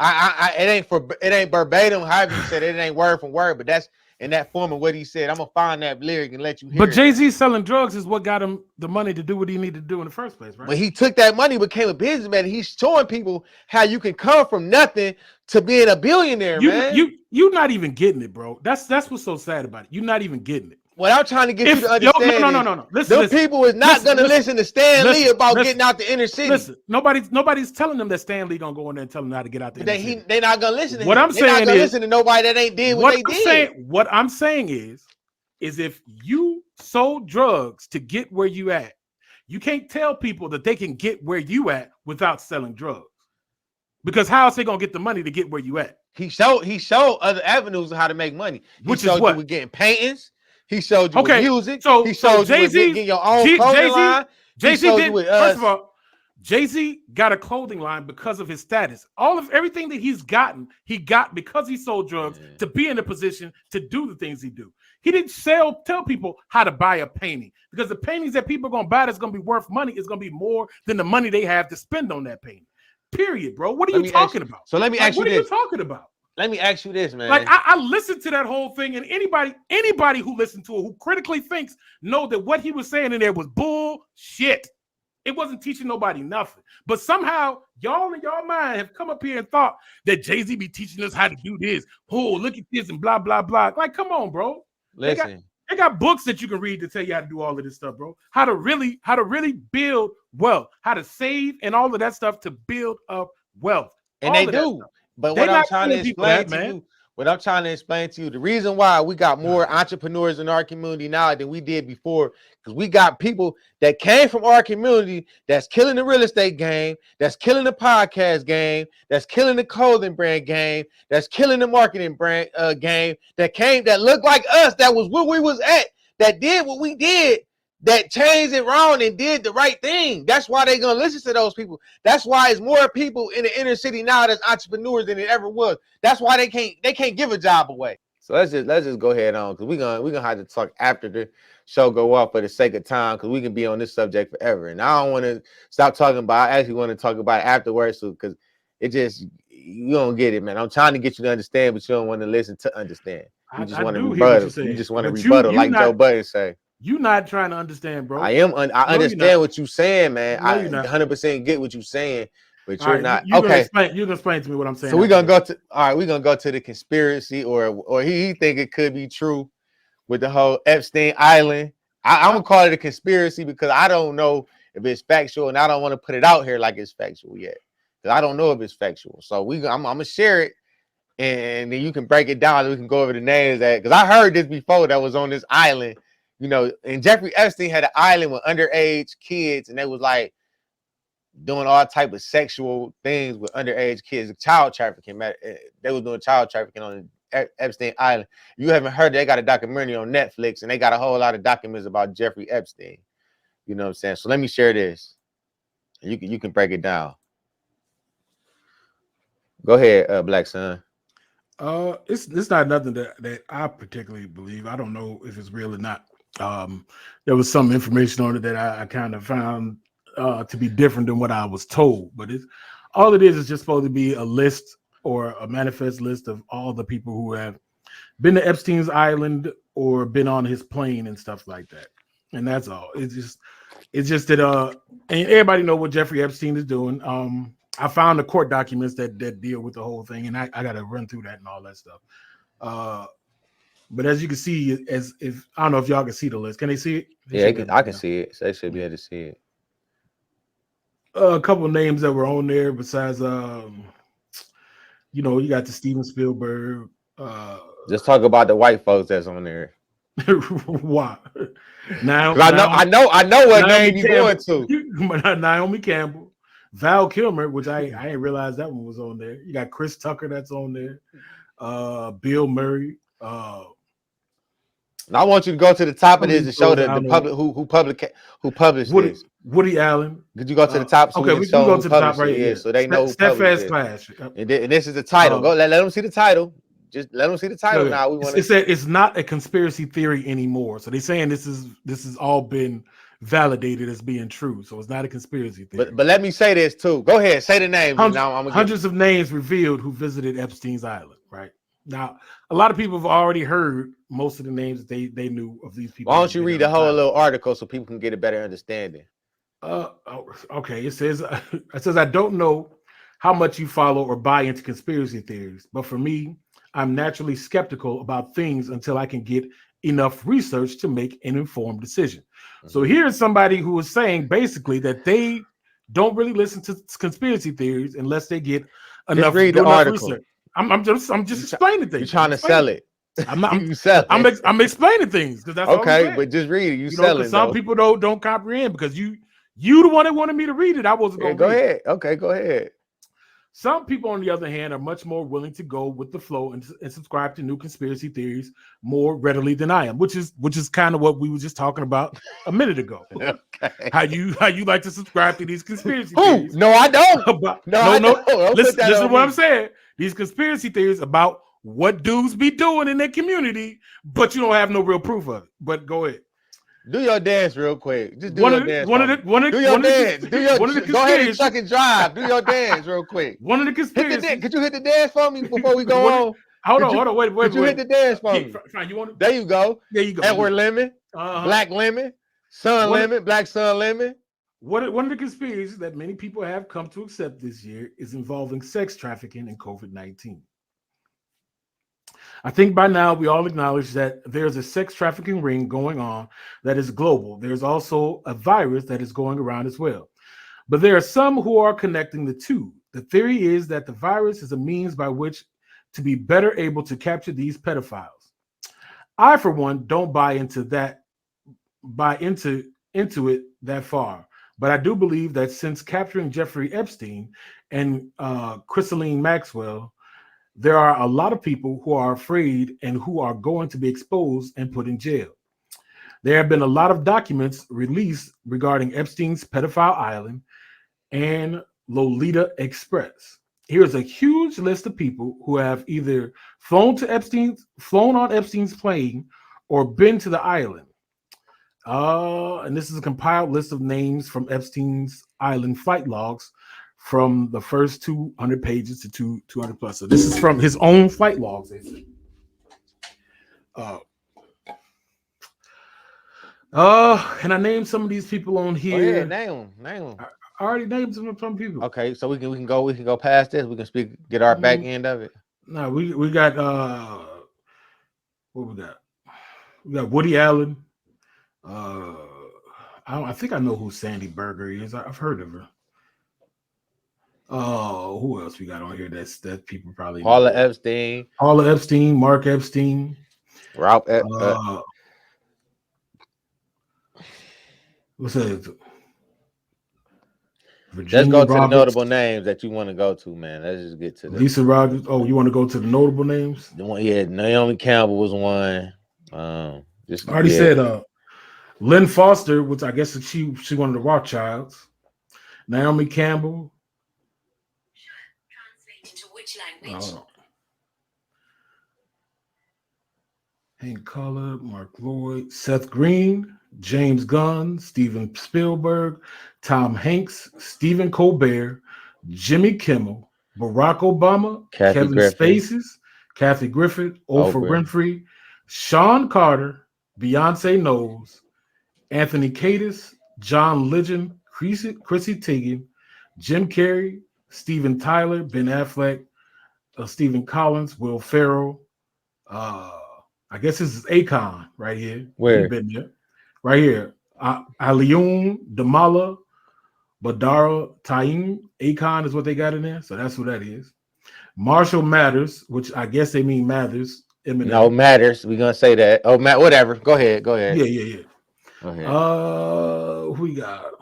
It ain't verbatim. However you said it ain't word for word, but that's in that form of what he said. I'm gonna find that lyric and let you hear. But Jay-Z selling drugs is what got him the money to do what he needed to do in the first place, right? But he took that money, became a businessman. He's showing people how you can come from nothing to being a billionaire, man. You're not even getting it, bro. That's what's so sad about it. You're not even getting it. What I'm trying to get you to understand no. Listen, people is not gonna listen to Stan Lee about getting out the inner city. Listen, nobody's telling them that Stan Lee gonna go in there and tell them how to get out the inner city. They're not gonna listen to what him. I'm saying not gonna is, listen to nobody that ain't did what they did. What I'm saying is if you sold drugs to get where you at, you can't tell people that they can get where you at without selling drugs. Because how is they gonna get the money to get where you at? He showed other avenues of how to make money. He showed you with getting paintings. He showed you with music. So he showed you with getting your own clothing line. Jay-Z did. First of all, Jay-Z got a clothing line because of his status. Everything that he's gotten, he got because he sold drugs to be in a position to do the things he do. He didn't tell people how to buy a painting, because the paintings that people are going to buy that's going to be worth money is going to be more than the money they have to spend on that painting. Period, bro. What are you talking about? So let me ask you this. What are you talking about? Let me ask you this, man. Like I listened to that whole thing, and anybody who listened to it, who critically thinks, know that what he was saying in there was bullshit. It wasn't teaching nobody nothing. But somehow y'all in your mind have come up here and thought that Jay-Z be teaching us how to do this. Oh, look at this and blah, blah, blah. Like, come on, bro. Listen. They got books that you can read to tell you how to do all of this stuff, bro. How to really build wealth, how to save and all of that stuff to build up wealth. And they do. But what I'm trying to explain to you, the reason why we got more entrepreneurs in our community now than we did before, because we got people that came from our community that's killing the real estate game, that's killing the podcast game, that's killing the clothing brand game, that's killing the marketing brand game, that looked like us, that was where we was at, that did what we did, that changed it around and did the right thing. That's why they're gonna listen to those people. That's why it's more people in the inner city now that's entrepreneurs than it ever was. That's why they can't give a job away. So let's just go ahead on, because we're gonna have to talk after the show go off for the sake of time, because we can be on this subject forever. And I don't want to stop talking about it. I actually want to talk about it afterwards, so because it just, you don't get it, man. I'm trying to get you to understand, but you don't want to listen to understand. You just want to rebuttal. You just want to rebuttal, like Joe Budden say. You're not trying to understand, bro. I understand what you're saying, man. I 100% get what you're saying, but you're not. You can explain to me what I'm saying. So we're gonna go to the conspiracy, or he think it could be true with the whole Epstein Island. I'm gonna call it a conspiracy because I don't know if it's factual, and I don't want to put it out here like it's factual yet, because I don't know if it's factual. So I'm gonna share it, and then you can break it down. And we can go over the names because I heard this before that was on this island. You know, and Jeffrey Epstein had an island with underage kids, and they was like doing all type of sexual things with underage kids, child trafficking. They was doing child trafficking on Epstein Island. You haven't heard, they got a documentary on Netflix, and they got a whole lot of documents about Jeffrey Epstein. You know what I'm saying? So let me share this. You can break it down. Go ahead, Black Son. It's not nothing that I particularly believe. I don't know if it's real or not. There was some information on it that I kind of found to be different than what I was told, but all it is just supposed to be a list or a manifest list of all the people who have been to Epstein's Island or been on his plane and stuff like that. And that's all. It's just that and everybody know what Jeffrey Epstein is doing. I found the court documents that deal with the whole thing, and I got to run through that and all that stuff. But as you can see, if I don't know if y'all can see the list. Can they see it? I can see it. So they should be able to see it. A couple of names that were on there besides, you got the Steven Spielberg. Just talk about the white folks that's on there. Why? Now I know what name you going to. Naomi Campbell, Val Kilmer, which I ain't realized that one was on there. You got Chris Tucker that's on there. Bill Murray. And I want you to go to the top Some of of this these to show shows I the don't know. public who published this. Woody Allen. Could you go to the top so we Okay, can we can show them go who to the top published it? right Yeah, here. so they know who published Steadfast this. Clash. And this is the title. Go let them see the title. Just let them see the title now. We want It said it's not a conspiracy theory anymore. So they're saying this is all been validated as being true. So it's not a conspiracy theory. But let me say this too. Go ahead, say the names. Hundreds of names revealed who visited Epstein's island. Right now, a lot of people have already heard most of the names that they knew of these people. Why don't you read the whole little article so people can get a better understanding? Okay. It says I don't know how much you follow or buy into conspiracy theories, but for me, I'm naturally skeptical about things until I can get enough research to make an informed decision. Mm-hmm. So here's somebody who is saying basically that they don't really listen to conspiracy theories unless they get enough research. I'm just explaining things. You're trying to sell it. I'm explaining things because that's okay. But just read it. You selling. Some people don't comprehend because you the one that wanted me to read it. I wasn't going to. Go ahead. Okay, go ahead. Some people, on the other hand, are much more willing to go with the flow and subscribe to new conspiracy theories more readily than I am, which is kind of what we were just talking about a minute ago. Okay. How you like to subscribe to these conspiracy theories? No, I don't. No. Listen to what I'm saying. These conspiracy theories about what dudes be doing in their community, but you don't have no real proof of it. But go ahead. Do your dance real quick. Just do your dance. Do your dance. Go ahead and chuck and drive. Do your dance real quick. One of the conspiracies. Could you hit the dance for me before we go on? Hold on. Wait. Could you hit the dance for me? Fine, there you go. There you go. Edward Lemon, Black Lemon, Sun Lemon, Black Sun Lemon. One of the conspiracies that many people have come to accept this year is involving sex trafficking and COVID-19. I think by now we all acknowledge that there's a sex trafficking ring going on that is global. There's also a virus that is going around as well. But there are some who are connecting the two. The theory is that the virus is a means by which to be better able to capture these pedophiles. I, for one, don't buy into it that far. But I do believe that since capturing Jeffrey Epstein and Ghislaine Maxwell, there are a lot of people who are afraid and who are going to be exposed and put in jail. There have been a lot of documents released regarding Epstein's pedophile island and Lolita Express. Here's a huge list of people who have either flown on Epstein's plane or been to the island. And this is a compiled list of names from Epstein's island flight logs from the first 200 pages to 200 plus. So this is from his own flight logs. And I named some of these people on here. Oh, yeah, name them. I already named some people. Okay, so we can go past this. We can get our back end of it. No, we got what we got? We got Woody Allen. I think I know who Sandy Berger is. I've heard of her. Oh, who else we got on here? That people probably know. Paula Epstein, Mark Epstein, Ralph. What's that? Let's go to the notable names that you want to go to, man. Let's just get to Lisa Rogers. Oh, you want to go to the notable names? Yeah, Naomi Campbell was one. I already said Lynn Foster, which I guess she one of the Rothschilds. Naomi Campbell. Translate into which language? Hank Collard, Mark Lloyd, Seth Green, James Gunn, Steven Spielberg, Tom Hanks, Stephen Colbert, Jimmy Kimmel, Barack Obama, Kevin Spacey, Kathy Griffin, Oprah Winfrey, Sean Carter, Beyonce Knowles, Anthony Kiedis, John Legend, Chrissy Teigen, Jim Carrey, Steven Tyler, Ben Affleck, Stephen Collins, Will Ferrell. I guess this is Akon right here. Where? Been there. Right here. Aliun Damala, Badara Taim. Akon is what they got in there. So that's what that is. Marshall Mathers, which I guess they mean Mathers. Eminem. No, Matters. We're gonna say that. Oh, Matt, whatever. Go ahead. Yeah. Go ahead. Who we got?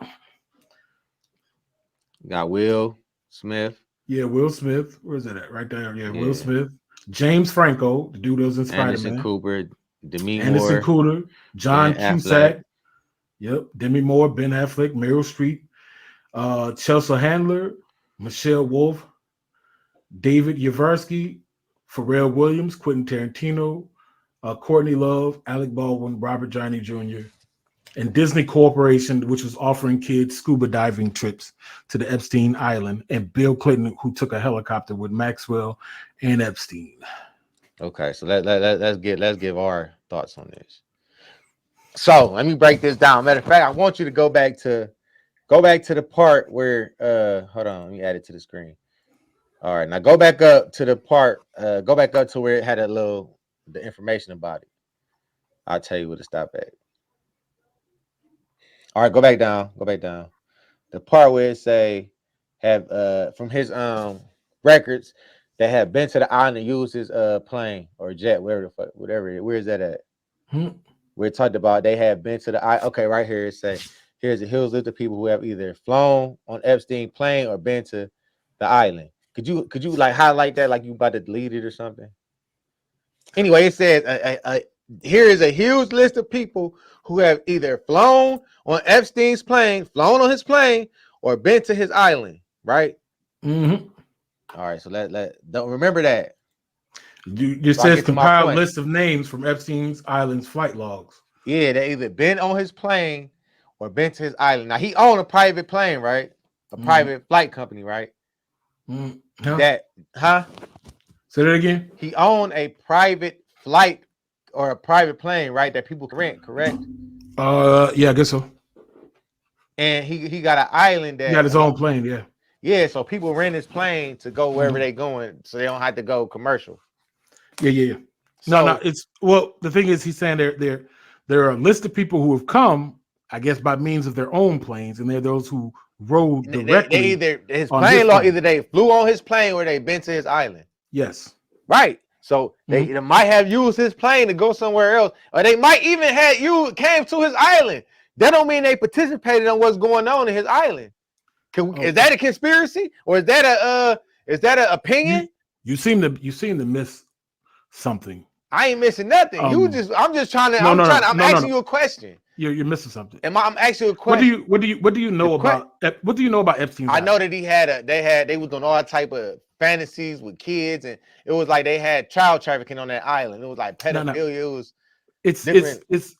Got Will Smith. Yeah, Will Smith. Where's that at? Right there. Yeah, Will Smith. James Franco, the dude that was in Spider-Man. Anderson Cooper. Demi Anderson Moore, Cooter, John Ben Affleck. Cusack. Yep. Demi Moore, Ben Affleck, Meryl Streep, Chelsea Handler, Michelle Wolf, David Yavarsky, Pharrell Williams, Quentin Tarantino, Courtney Love, Alec Baldwin, Robert Downey Jr., and Disney Corporation, which was offering kids scuba diving trips to the Epstein Island, and Bill Clinton, who took a helicopter with Maxwell and Epstein. Okay, so let's give our thoughts on this. So let me break this down. Matter of fact, I want you to go back to the part where hold on, let me add it to the screen. All right, now go back up to the part, go back up to where it had the information about it. I'll tell you where to stop at. All right, go back down. The part where it say have from his records that have been to the island and used his plane or jet, whatever. Where is that at? Where it talked about they have been to the island. Okay, right here it say here's a hills list of people who have either flown on Epstein plane or been to the island. Could you like highlight that like you about to delete it or something? Anyway, it says here is a huge list of people who have either flown on Epstein's plane, flown on his plane, or been to his island, right? Mm-hmm. All right, so don't remember that. You says compiled list of names from Epstein's Island's flight logs. Yeah, they either been on his plane or been to his island. Now he owned a private plane, right? A private flight company, right? Huh? Say that again. He owned a private flight or a private plane, right? That people can rent, correct? Yeah, I guess so. And he got an island that he got his own plane, yeah. Yeah, so people rent his plane to go wherever they going, so they don't have to go commercial. Yeah. No, it's the thing is, he's saying there are a list of people who have come, I guess, by means of their own planes, and they're those who rode directly. They either his plane, either they flew on his plane or they been to his island. Yes, right. So they might have used his plane to go somewhere else, or they might even came to his island. That don't mean they participated on what's going on in his island. Is that a conspiracy, or is that an opinion? You seem to miss something. I ain't missing nothing. I'm asking you a question. You're missing something. I'm asking you a question. What do you know about Epstein? I know that they was doing all type of fantasies with kids, and it was like they had child trafficking on that island. It was like pedophilia. It was it's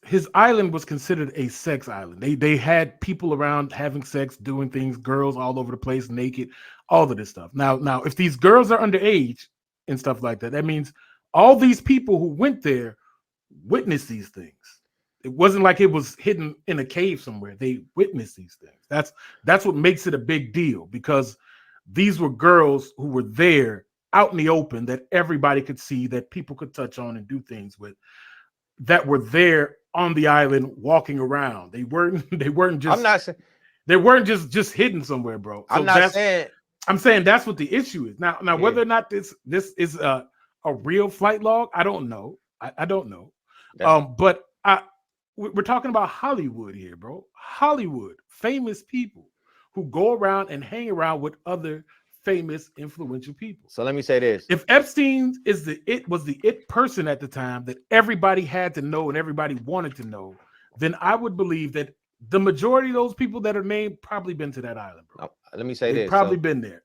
his island was considered a sex island. They had people around having sex, doing things, girls all over the place, naked, all of this stuff. Now, if these girls are underage and stuff like that, that means all these people who went there witnessed these things. It wasn't like it was hidden in a cave somewhere. They witnessed these things. That's what makes it a big deal, because these were girls who were there out in the open that everybody could see, that people could touch on and do things with, that were there on the island walking around. They weren't just I'm not saying they weren't just hidden somewhere, bro. So I'm saying that's what the issue is. Now whether or not this is a real flight log, I don't know. I don't know. But we're talking about Hollywood here, bro. Hollywood, famous people who go around and hang around with other famous, influential people. So let me say this: if Epstein was the it person at the time that everybody had to know and everybody wanted to know, then I would believe that the majority of those people that are named probably been to that island, bro. Let me say this: probably been there.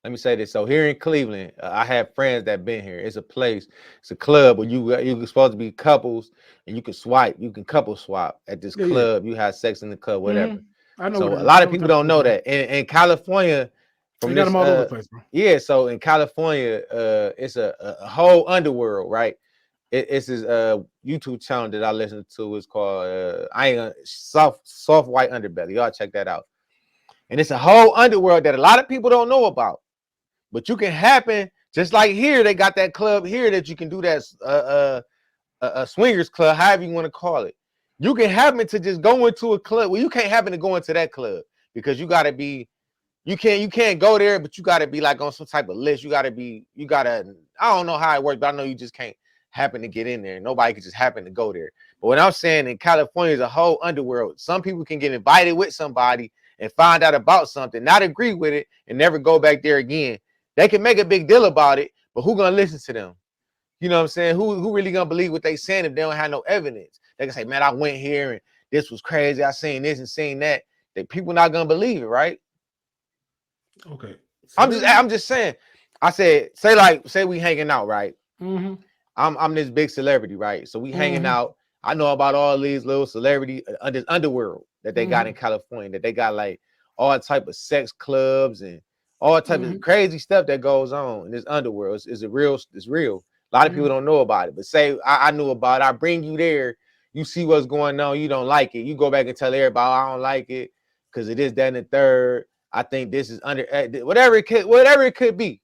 Let me say this. So here in Cleveland, I have friends that been here. It's a place, it's a club where you're supposed to be couples and you can swipe. You can couple swap at this club. You have sex in the club, whatever. I know. So a lot of people don't know that. In California, from got them all over the place, bro. Yeah. So in California, it's a whole underworld, right? It's this YouTube channel that I listen to. It's called Soft White Underbelly. Y'all check that out. And it's a whole underworld that a lot of people don't know about. But you can happen, just like here, they got that club here that you can do that a swingers club, however you want to call it. You can happen to just go into a club. Well, you can't happen to go into that club because you can't go there, but you gotta be like on some type of list. I don't know how it works, but I know you just can't happen to get in there. Nobody can just happen to go there. But what I'm saying, in California is a whole underworld. Some people can get invited with somebody and find out about something, not agree with it, and never go back there again. They can make a big deal about it, but who's gonna listen to them? You know what I'm saying? Who really gonna believe what they saying if they don't have no evidence? They can say, man, I went here and this was crazy. I seen this and seen that. That people not gonna believe it, right? Okay. I'm just saying. I said, say we hanging out, right? Mm-hmm. I'm this big celebrity, right? So we hanging out. I know about all these little celebrity this underworld that they got in California, that they got like all type of sex clubs and all type of crazy stuff that goes on in this underworld. It's real. A lot of people don't know about it, but say I knew about it. I bring you there. You see what's going on. You don't like it. You go back and tell everybody, I don't like it because it is that and the third. I think this is whatever it could be.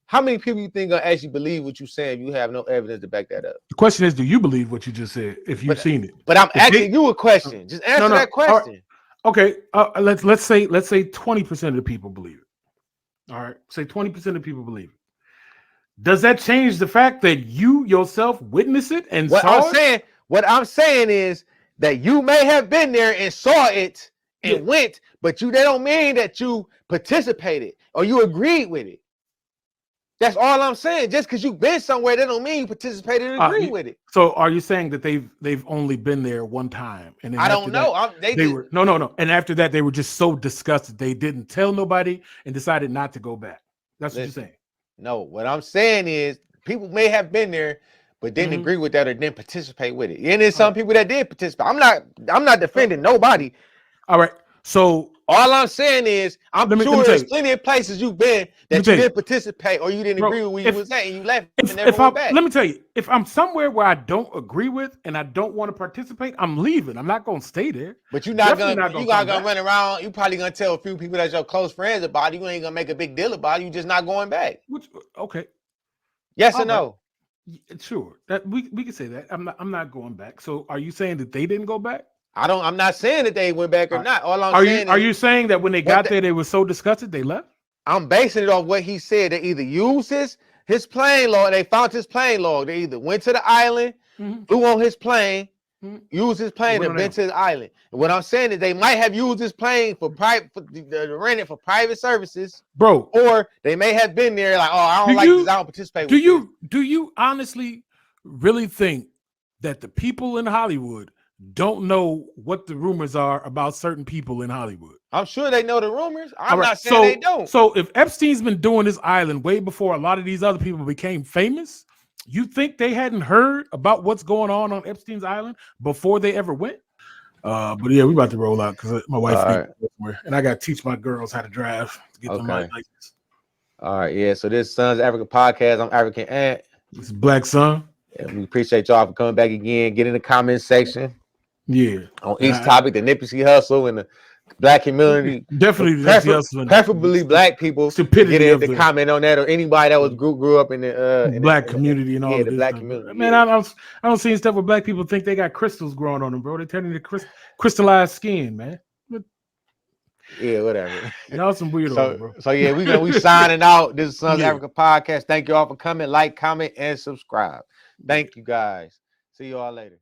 How many people you think gonna actually believe what you saying if you have no evidence to back that up? The question is, do you believe what you just said if you've seen it? But I'm asking you a question. Just answer that question. Okay. Let's say 20% of the people believe it. All right. Say 20% of people believe it. Does that change the fact that you yourself witnessed it and saw it? What I'm saying is that you may have been there and saw it and went, but that don't mean that you participated or you agreed with it. That's all I'm saying. Just because you've been somewhere, that don't mean you participated and agreed with it. So are you saying that they've only been there one time? And then I don't know. They were no. And after that, they were just so disgusted they didn't tell nobody and decided not to go back. That's what you're saying. No, what I'm saying is people may have been there, but didn't agree with that or didn't participate with it. And there's some people that did participate. I'm not defending nobody. All right. So all I'm saying is, I'm sure there's plenty of places you've been that you didn't participate or you didn't agree with what you was saying. You left and never went back. Let me tell you, if I'm somewhere where I don't agree with and I don't want to participate, I'm leaving. I'm not going to stay there. But you're not gonna run around. You probably gonna tell a few people that's your close friends about it. You ain't gonna make a big deal about it. You just not going back. Okay. Yes or no? Sure. That we can say that. I'm not going back. So are you saying that they didn't go back? I'm not saying that they went back or not. All I'm saying are you saying that when they got there, they were so disgusted they left? I'm basing it off what he said. They either used his plane log, they found his plane log. They either went to the island, flew on his plane, used his plane, and went to his island. And what I'm saying is they might have used his plane for rent it for private services, bro. Or they may have been there like, oh, I don't like this, I don't participate. Do you honestly really think that the people in Hollywood don't know what the rumors are about certain people in Hollywood? I'm sure they know the rumors. I'm not saying they don't. So if Epstein's been doing this island way before a lot of these other people became famous, you think they hadn't heard about what's going on Epstein's island before they ever went? But yeah, we about to roll out because my wife and I got to teach my girls how to drive to get them license. All right, yeah. So this Sons Africa podcast. I'm African Ant. This is Black Son. And we appreciate y'all for coming back again. Get in the comment section. Yeah. On each topic, the Nipsey Hussle and the Black community. Definitely preferably Black people. Stupidity get in to comment on that, or anybody that was grew up in the Black community and all the Black community. Man, I don't see stuff where Black people think they got crystals growing on them, bro. They turn into crystallized skin, man. Yeah, whatever. Y'all some weirdos, bro. So yeah, we signing out. This is Sons Africa podcast. Thank you all for coming. Like, comment, and subscribe. Thank you guys. See you all later.